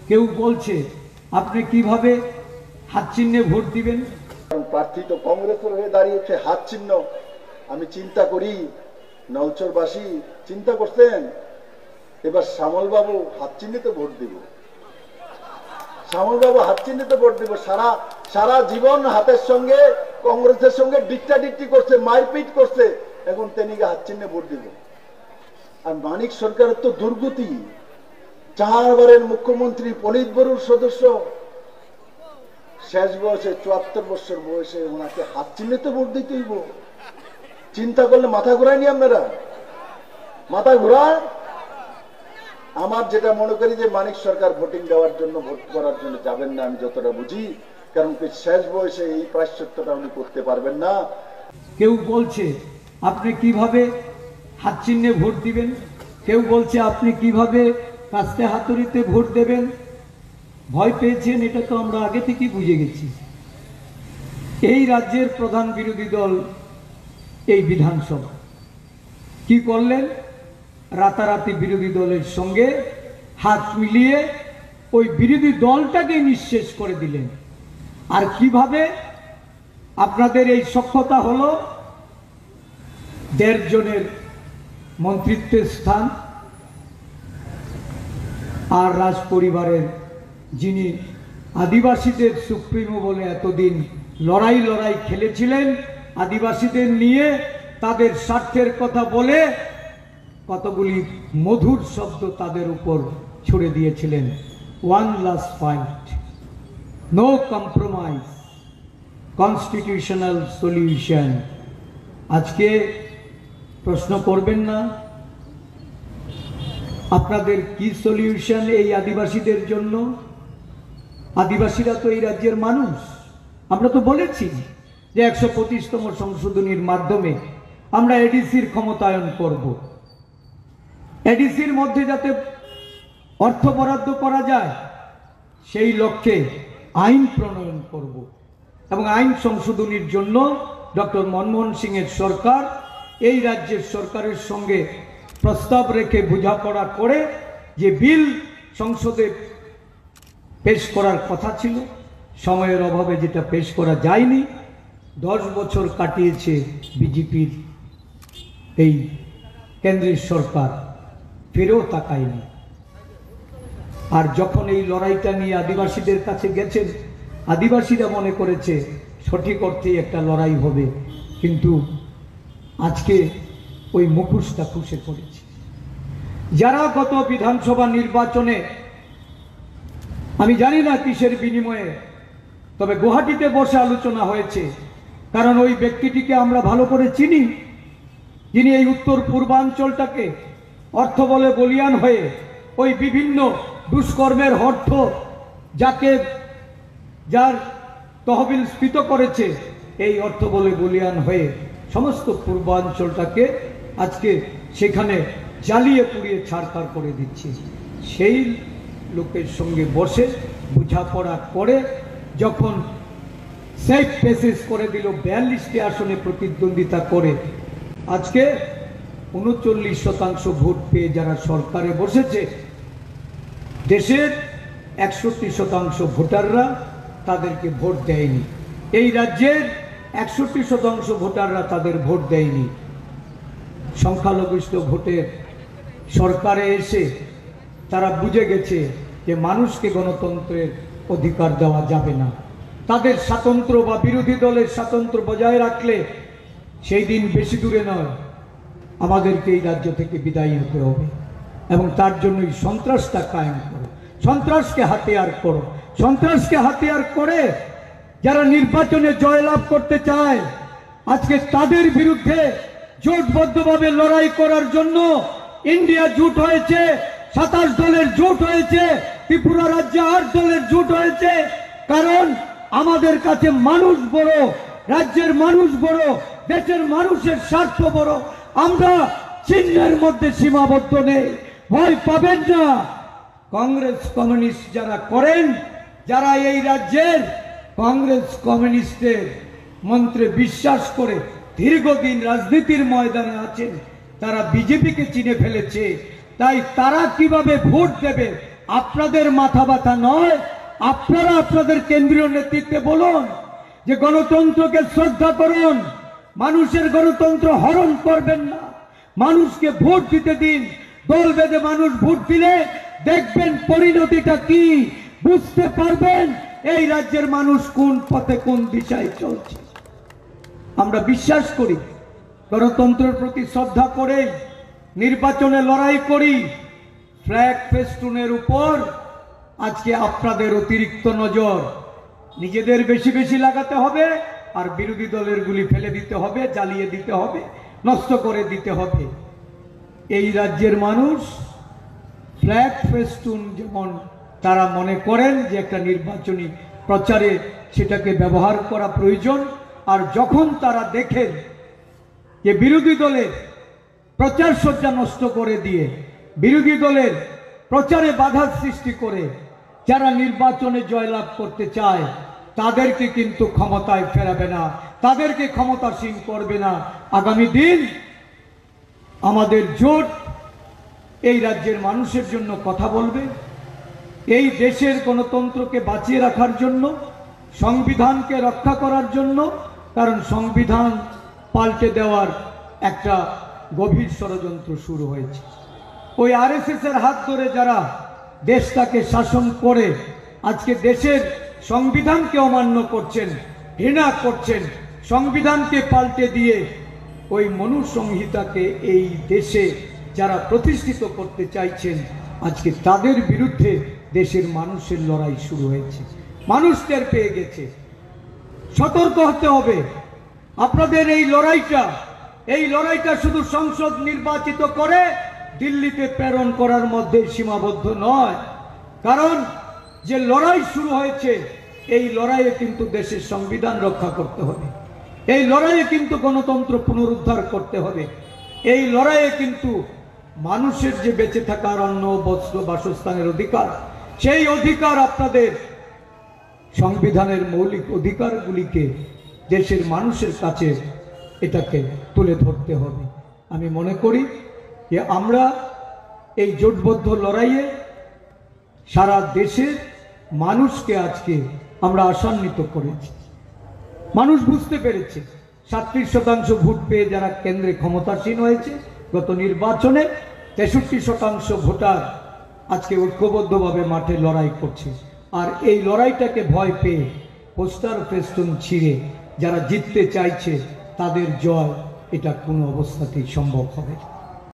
কেউ বলছে আপনি কিভাবে হাত চিহ্নে ভোট দিবেন। প্রার্থী তো কংগ্রেসের হয়ে দাঁড়িয়েছে, হাত চিহ্ন আমি চিন্তা করি নলচরবাসী চিন্তা করছেন এবার শ্যামল বাবু হাত চিহ্নিতে ভোট দিব, শ্যামল বাবু হাত চিহ্নিতে ভোট দিব। সারা জীবন হাতের সঙ্গে কংগ্রেসের সঙ্গে ডিক্টাডিক্টি করছে, মারপিট করছে, এখন তেনিকে হাত চিহ্নে ভোট দিব। আর মানিক সরকারের তো দুর্গতি, 4 বারের মুখ্যমন্ত্রী, পলিট ব্যুরোর সদস্য, শেষ বয়সে 74 বছর বয়সে ওনাকে হাত চিহ্নিতে ভোট দিতে হইব। চিন্তা করলে মাথা ঘুরায়নি আপনারা? মাথা ঘুরায়? আমার যেটা মনে করি যে মানিক সরকার ভোটিং দেওয়ার জন্য, ভোট করার জন্য যাবেন না, আমি যতটা বুঝি, কারণ কি শেষ বয়সে এই প্রায়শ্চিত্তটা উনি করতে পারবেন না। কেউ বলছে আপনি কিভাবে হাত চিহ্নে ভোট দিবেন, কেউ বলছে আপনি কিভাবে কাস্তে হাতুড়িতে ভোট দেবেন। ভয় পেয়েছেন, এটা তো আমরা আগে থেকেই বুঝে গেছি। এই রাজ্যের প্রধান বিরোধী দল এই বিধানসভা কি করলেন, রাতারাতি বিরোধী দলের সঙ্গে হাত মিলিয়ে ওই বিরোধী দলটাকে নিঃশেষ করে দিলেন। আর কিভাবে আপনাদের এই সক্ষতা হলো? 1.5 জনের মন্ত্রিত্বের স্থান, আর রাজ পরিবারের যিনি আদিবাসীদের সুপ্রিমো বলে এতদিন লড়াই খেলেছিলেন, আদিবাসীদের নিয়ে তাদের স্বার্থের কথা বলে কতগুলি মধুর শব্দ তাদের উপর ছুড়ে দিয়েছিলেন। 1 last fight, no compromise, constitutional solution। আজকে প্রশ্ন করবেন না আপনাদের কি সলিউশন এই আদিবাসীদের জন্য? আদিবাসীরা তো এই রাজ্যের মানুষ। আমরা তো বলেছি যে 125তম সংশোধনীর মাধ্যমে আমরা এডিসির ক্ষমতায়ন করব। এডিসির মধ্যে যাতে অর্থ বরাদ্দ করা যায় সেই লক্ষ্যে আইন প্রণয়ন করব। এবং আইন সংশোধনীর জন্য ডক্টর মনমোহন সিং এর সরকার এই রাজ্যের সরকারের সঙ্গে প্রস্তাব রেখে বোঝাপড়া করে যে বিল সংসদে পেশ করার কথা ছিল, সময়ের অভাবে যেটা পেশ করা যায়নি। 10 বছর কাটিয়েছে বিজেপির এই কেন্দ্রের সরকার, ফিরেও তাকায়নি। আর যখন এই লড়াইটা নিয়ে আদিবাসীদের কাছে গেছেন, আদিবাসীরা মনে করেছে সঠিক অর্থেই একটা লড়াই হবে, কিন্তু আজকে ওই মুখোশটা খুশে পড়েছে। যারা গত বিধানসভা নির্বাচনে, আমি জানি না কিসের বিনিময়ে, তবে গুয়াহাটিতে বসে আলোচনা হয়েছে, কারণ ওই ব্যক্তিটিকে আমরা ভালো করে চিনি, যিনি এই উত্তর পূর্বাঞ্চলটাকে অর্থ বলে বলিয়ান হয়ে ওই বিভিন্ন দুষ্কর্মের অর্থ যার তহবিল স্ফীত করেছে, এই অর্থ বলে বলিয়ান হয়ে সমস্ত পূর্বাঞ্চলটাকে আজকে সেখানে জ্বালিয়ে পুড়িয়ে ছাড়খাড় করে দিচ্ছে। সেই লোকের সঙ্গে বসে বোঝাপড়া করে যখন সেফ পেসেস করে দিল, 42টি আসনে প্রতিদ্বন্দ্বিতা করে আজকে 39% ভোট পেয়ে যারা সরকারে বসেছে, দেশের 61% ভোটাররা তাদেরকে ভোট দেয়নি। এই রাজ্যের 61% ভোটাররা তাদের ভোট দেয়নি। সংখ্যালঘিষ্ঠ ভোটের সরকারে এসে তারা বুঝে গেছে যে মানুষকে গণতন্ত্রের অধিকার দেওয়া যাবে না। তাদের স্বাতন্ত্র্য বা বিরোধী দলের স্বাতন্ত্র্য বজায় রাখলে সেই দিন বেশি দূরে নয়, আমাদেরকে এই রাজ্য থেকে বিদায়ী হতে হবে। এবং তার জন্যই সন্ত্রাসটা কায়েম করো, সন্ত্রাসকে হাতিয়ার করো, সন্ত্রাসকে হাতিয়ার করে যারা নির্বাচনে জয়লাভ করতে চায় আজকে তাদের বিরুদ্ধে জোটবদ্ধভাবে লড়াই করার জন্য ইন্ডিয়া জোট হয়েছে, 27 দলের জোট হয়েছে, ত্রিপুরা রাজ্যে 8 দলের জোট হয়েছে। কারণ আমাদের কাছে মানুষ বড়, রাজ্যের মানুষ বড়, দেশের মানুষের স্বার্থ বড়। আমরা চিহ্নের মধ্যে সীমাবদ্ধ নেই, ভয় পাবেন না। কংগ্রেস কমিউনিস্ট যারা করেন, যারা এই রাজ্যের কংগ্রেস কমিউনিস্টের মন্ত্রে বিশ্বাস করে দীর্ঘদিন রাজনীতির ময়দানে আছেন, তারা বিজেপিকে চিনে ফেলেছে। তাই তারা কিভাবে ভোট দেবে আপনাদের মাথা ব্যথা নয়, আপনারা আপনাদের কেন্দ্রীয় নেতৃত্বে বলুন যে গণতন্ত্রকে শ্রদ্ধা করুন, মানুষের গণতন্ত্র হরণ করবেন না, মানুষকে ভোট দিতে দিন। দল বেঁধে মানুষ ভোট দিলে দেখবেন পরিণতিটা কি, বুঝতে পারবেন এই রাজ্যের মানুষ কোন পথে কোন দিশায় চলছে। আমরা বিশ্বাস করি, গণতন্ত্রের প্রতি শ্রদ্ধা করে নির্বাচনে লড়াই করি। ফ্ল্যাগ ফেস্টুনের উপর আজকে আপনাদের অতিরিক্ত নজর, নিজেদের বেশি বেশি লাগাতে হবে, আর বিরোধী দলের গুলি ফেলে দিতে হবে, জ্বালিয়ে দিতে হবে, নষ্ট করে দিতে হবে। এই রাজ্যের মানুষ ফ্ল্যাগ ফেস্টুন যেমন তারা মনে করেন যে একটা নির্বাচনী প্রচারে সেটাকে ব্যবহার করা প্রয়োজন, আর যখন তারা দেখেন যে বিরোধী দলের প্রচার সজ্জা নষ্ট করে দিয়ে, বিরোধী দলের প্রচারে বাধার সৃষ্টি করে যারা নির্বাচনে জয়লাভ করতে চায় তাদেরকে কিন্তু ক্ষমতায় ফেরাবে না, তাদেরকে ক্ষমতাসীন করবে না। আগামী দিন আমাদের জোট এই রাজ্যের মানুষের জন্য কথা বলবে, এই দেশের গণতন্ত্রকে বাঁচিয়ে রাখার জন্য, সংবিধানকে রক্ষা করার জন্য। কারণ সংবিধান পাল্টে দেওয়ার একটা গভীর ষড়যন্ত্র শুরু হয়েছে। ওই আরএসএস এর হাত ধরে যারা দেশটাকে শাসন করে আজকে দেশের সংবিধানকে অমান্য করছেন, ঘৃণা করছেন, সংবিধানকে পাল্টে দিয়ে ওই মনুসংহিতাকে এই দেশে যারা প্রতিষ্ঠিত করতে চাইছেন, আজকে তাদের বিরুদ্ধে দেশের মানুষের লড়াই শুরু হয়েছে। মানুষ টের পেয়ে গেছে। সতর্ক হতে হবে। আপনাদের এই লড়াইটা শুধু সংসদ নির্বাচিত করে দিল্লিতে প্রেরণ করার মধ্যে সীমাবদ্ধ নয়। কারণ যে লড়াই শুরু হয়েছে, এই লড়াইয়ে কিন্তু দেশের সংবিধান রক্ষা করতে হবে, এই লড়াইয়ে কিন্তু গণতন্ত্র পুনরুদ্ধার করতে হবে, এই লড়াইয়ে কিন্তু মানুষের যে বেঁচে থাকার অন্ন বস্ত্র বাসস্থানের অধিকার, সেই অধিকার আপনাদের সংবিধানের মৌলিক অধিকারগুলিকে দেশের মানুষের কাছে এটাকে তুলে ধরতে হবে। আমি মনে করি যে আমরা এই জোটবদ্ধ লড়াইয়ে সারা দেশের মানুষকে আজকে আমরা আশান্বিত করেছি। মানুষ বুঝতে পেরেছে 37% ভোট পেয়ে যারা কেন্দ্রে ক্ষমতাসীন হয়েছে গত নির্বাচনে, 63% ভোটার আজকে ঐক্যবদ্ধভাবে মাঠে লড়াই করছে। আর এই লড়াইটাকে ভয় পেয়ে পোস্টার ফেস্টুন ছিঁড়ে যারা জিততে চাইছে তাদের জয় এটা কোনো অবস্থাতেই সম্ভব হবে না।